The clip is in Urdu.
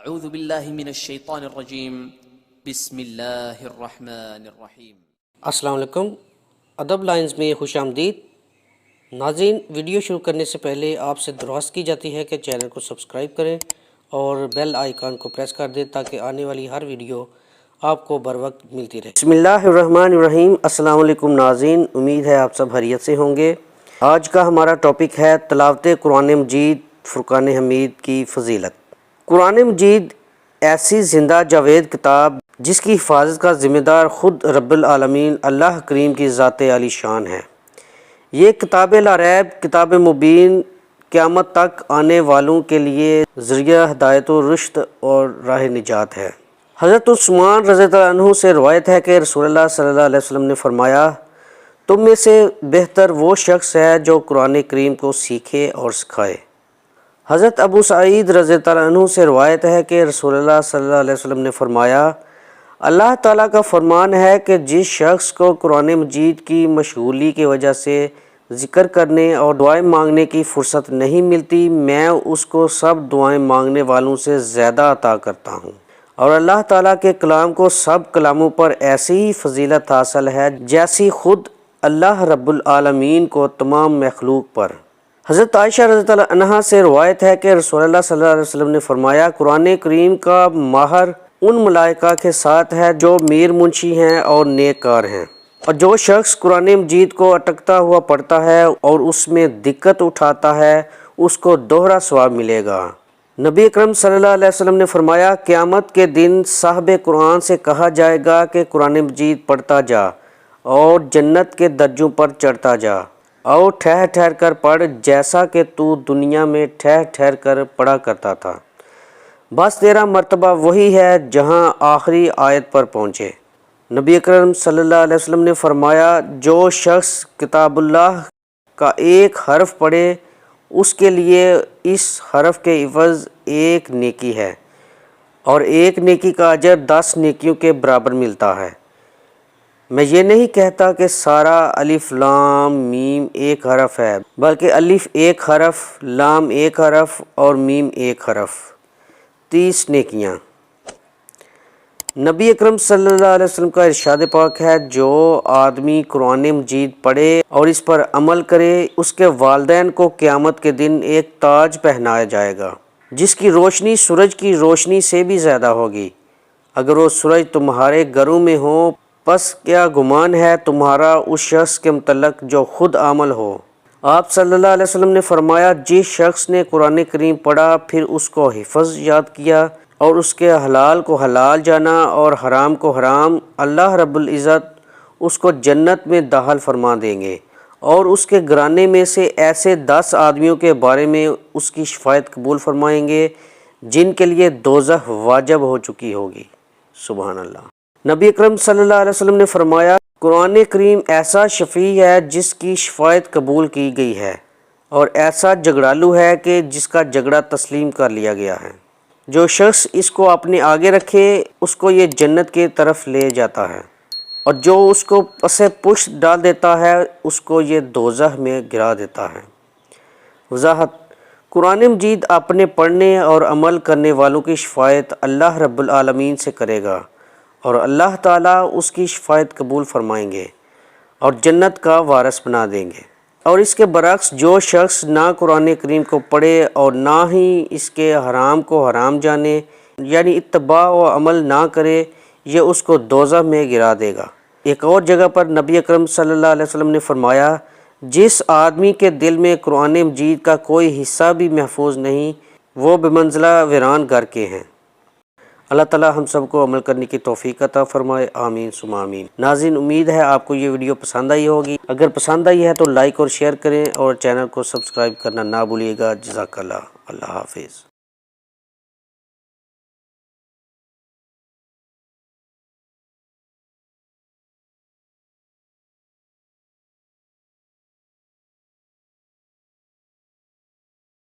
اعوذ باللہ من الشیطان الرجیم بسم اللہ الرحمن الرحیم۔ السلام علیکم، ادب لائنز میں خوش آمدید۔ ناظرین، ویڈیو شروع کرنے سے پہلے آپ سے درخواست کی جاتی ہے کہ چینل کو سبسکرائب کریں اور بیل آئیکن کو پریس کر دیں تاکہ آنے والی ہر ویڈیو آپ کو بر وقت ملتی رہے۔ بسم اللہ الرحمن الرحیم۔ السلام علیکم ناظرین، امید ہے آپ سب خیریت سے ہوں گے۔ آج کا ہمارا ٹاپک ہے تلاوت قرآن مجید فرقان حمید کی فضیلت۔ قرآن مجید ایسی زندہ جاوید کتاب جس کی حفاظت کا ذمہ دار خود رب العالمین اللہ کریم کی ذات عالی شان ہے۔ یہ کتاب لا ریب، کتاب مبین، قیامت تک آنے والوں کے لیے ذریعہ ہدایت و رشد اور راہ نجات ہے۔ حضرت عثمان رضی اللہ عنہ سے روایت ہے کہ رسول اللہ صلی اللہ علیہ وسلم نے فرمایا، تم میں سے بہتر وہ شخص ہے جو قرآن کریم کو سیکھے اور سکھائے۔ حضرت ابو سعید رضی اللہ عنہ سے روایت ہے کہ رسول اللہ صلی اللہ علیہ وسلم نے فرمایا، اللہ تعالیٰ کا فرمان ہے کہ جس شخص کو قرآن مجید کی مشغولی کی وجہ سے ذکر کرنے اور دعائیں مانگنے کی فرصت نہیں ملتی، میں اس کو سب دعائیں مانگنے والوں سے زیادہ عطا کرتا ہوں، اور اللہ تعالیٰ کے کلام کو سب کلاموں پر ایسی ہی فضیلت حاصل ہے جیسی خود اللہ رب العالمین کو تمام مخلوق پر۔ حضرت عائشہ رضی اللہ عنہا سے روایت ہے کہ رسول اللہ صلی اللہ علیہ وسلم نے فرمایا، قرآن کریم کا ماہر ان ملائکہ کے ساتھ ہے جو میر منشی ہیں اور نیک کار ہیں، اور جو شخص قرآن مجید کو اٹکتا ہوا پڑھتا ہے اور اس میں دقت اٹھاتا ہے اس کو دوہرا ثواب ملے گا۔ نبی اکرم صلی اللہ علیہ وسلم نے فرمایا، قیامت کے دن صاحب قرآن سے کہا جائے گا کہ قرآن مجید پڑھتا جا اور جنت کے درجوں پر چڑھتا جا، اور ٹھہر ٹھہر کر پڑھ جیسا کہ تو دنیا میں ٹھہر ٹھہر کر پڑھا کرتا تھا، بس تیرا مرتبہ وہی ہے جہاں آخری آیت پر پہنچے۔ نبی اکرم صلی اللہ علیہ وسلم نے فرمایا، جو شخص کتاب اللہ کا ایک حرف پڑھے اس کے لیے اس حرف کے عوض ایک نیکی ہے، اور ایک نیکی کا اجر 10 نیکیوں کے برابر ملتا ہے۔ میں یہ نہیں کہتا کہ سارا الف لام میم ایک حرف ہے، بلکہ الف ایک حرف، لام ایک حرف اور میم ایک حرف، 30 نیکیاں۔ نبی اکرم صلی اللہ علیہ وسلم کا ارشاد پاک ہے، جو آدمی قرآن مجید پڑھے اور اس پر عمل کرے اس کے والدین کو قیامت کے دن ایک تاج پہنایا جائے گا جس کی روشنی سورج کی روشنی سے بھی زیادہ ہوگی۔ اگر وہ سورج تمہارے گھروں میں ہو، پس کیا گمان ہے تمہارا اس شخص کے متعلق جو خود عامل ہو۔ آپ صلی اللہ علیہ وسلم نے فرمایا، جس شخص نے قرآن کریم پڑھا پھر اس کو حفظ یاد کیا اور اس کے حلال کو حلال جانا اور حرام کو حرام، اللہ رب العزت اس کو جنت میں داخل فرما دیں گے، اور اس کے گھرانے میں سے ایسے 10 آدمیوں کے بارے میں اس کی شفاعت قبول فرمائیں گے جن کے لیے دوزخ واجب ہو چکی ہوگی۔ سبحان اللہ۔ نبی اکرم صلی اللہ علیہ وسلم نے فرمایا، قرآن کریم ایسا شفیع ہے جس کی شفاعت قبول کی گئی ہے، اور ایسا جھگڑالو ہے کہ جس کا جھگڑا تسلیم کر لیا گیا ہے۔ جو شخص اس کو اپنے آگے رکھے اس کو یہ جنت کی طرف لے جاتا ہے، اور جو اس کو پس پشت ڈال دیتا ہے اس کو یہ دوزخ میں گرا دیتا ہے۔ وضاحت: قرآن مجید اپنے پڑھنے اور عمل کرنے والوں کی شفاعت اللہ رب العالمین سے کرے گا، اور اللہ تعالیٰ اس کی شفاعت قبول فرمائیں گے اور جنت کا وارث بنا دیں گے۔ اور اس کے برعکس جو شخص نہ قرآن کریم کو پڑھے اور نہ ہی اس کے حرام کو حرام جانے، یعنی اتباع و عمل نہ کرے، یہ اس کو دوزخ میں گرا دے گا۔ ایک اور جگہ پر نبی اکرم صلی اللہ علیہ وسلم نے فرمایا، جس آدمی کے دل میں قرآن مجید کا کوئی حصہ بھی محفوظ نہیں، وہ بمنزلہ ویران گھر کے ہیں۔ اللہ تعالی ہم سب کو عمل کرنے کی توفیق عطا فرمائے، آمین ثم آمین۔ ناظرین، امید ہے آپ کو یہ ویڈیو پسند آئی ہوگی۔ اگر پسند آئی ہے تو لائک اور شیئر کریں اور چینل کو سبسکرائب کرنا نہ بھولیے گا۔ جزاک اللہ۔ اللہ حافظ۔